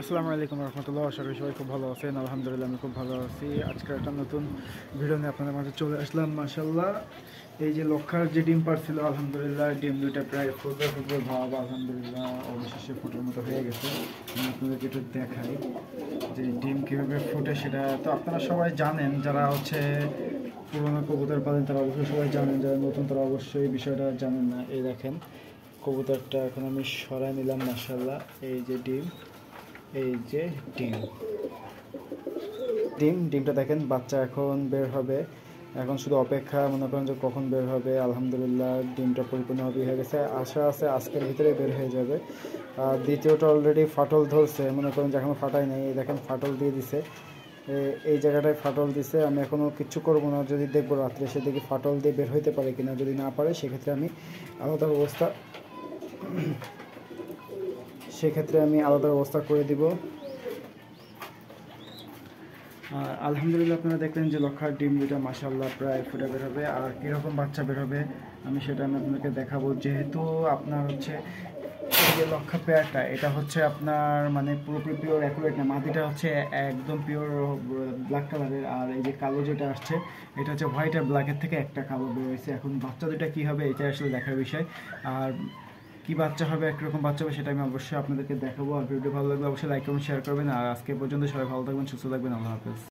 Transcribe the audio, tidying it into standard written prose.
আসসালামু আলাইকুম রহমতুল্লাহ। আশা করি সবাই খুব ভালো আছেন। আলহামদুলিল্লাহ আমি খুব ভালো আছি। আজকে একটা নতুন ভিডিও নিয়ে আপনাদের মাঝে চলে আসলাম। মাশাল্লাহ, এই যে লক্ষার যে ডিম পারছিল, আলহামদুলিল্লাহ ডিম দুইটা প্রায় ফুটবে ফুটবে ভাব, আলহামদুলিল্লাহ অবশেষে ফুটের মতো হয়ে গেছে। আমি আপনাদেরকে একটু দেখাই যে ডিম কীভাবে ফুটে। সেটা তো আপনারা সবাই জানেন, যারা হচ্ছে পুরোনো কবুতর পালেন তারা অবশ্যই সবাই জানেন, যারা নতুন তারা অবশ্যই বিষয়টা জানেন না। এই দেখেন কবুতরটা এখন আমি সরাই নিলাম। মাশাল্লাহ, এই যে ডিম, এই যে ডিম ডিমটা দেখেন, বাচ্চা এখন বের হবে। এখন শুধু অপেক্ষা, মনে করেন যে কখন বের হবে। আলহামদুলিল্লাহ ডিমটা পরিপূর্ণভাবে হয়ে গেছে, আশা আছে আজকের ভিতরে বের হয়ে যাবে। আর দ্বিতীয়টা অলরেডি ফাটল ধরছে, মনে করেন যে এখনও ফাটাই নেই। দেখেন ফাটল দিয়ে দিছে, এই জায়গাটায় ফাটল দিছে। আমি এখনও কিচ্ছু করবো না, যদি দেখবো রাত্রে এসে দেখি ফাটল দিয়ে বের হইতে পারে কিনা। যদি না পারে সেক্ষেত্রে আমি আলাদা ব্যবস্থা করে দিব। আলহামদুলিল্লাহ আপনারা দেখলেন যে লক্ষার ডিম দুটা মাশাল্লাহ প্রায় ফুটে বের হবে। আর কীরকম বাচ্চা বের হবে আমি সেটা আপনাদেরকে দেখাবো। যেহেতু আপনার হচ্ছে এই যে লক্ষা পেয়ারটা, এটা হচ্ছে আপনার মানে পুরোপুরি পিওর অ্যাকুরেট না। মাটিটা হচ্ছে একদম পিওর ব্ল্যাক কালারের, আর এই যে কালো যেটা আসছে এটা হচ্ছে হোয়াইট আর ব্ল্যাকের থেকে একটা কালো বের হয়েছে। এখন বাচ্চা দুটা কী হবে এটা আসলে দেখার বিষয়। আর কি বাচ্চা হবে, একরকম বাচ্চা হবে, সেটা আমি অবশ্যই আপনাদেরকে দেখাবো। আর ভিডিও ভালো লাগলে অবশ্যই লাইক করবেন, শেয়ার করবেন। আর আজকে পর্যন্ত সবাই ভালো থাকবেন, সুস্থ থাকবেন। আল্লাহ হাফেজ।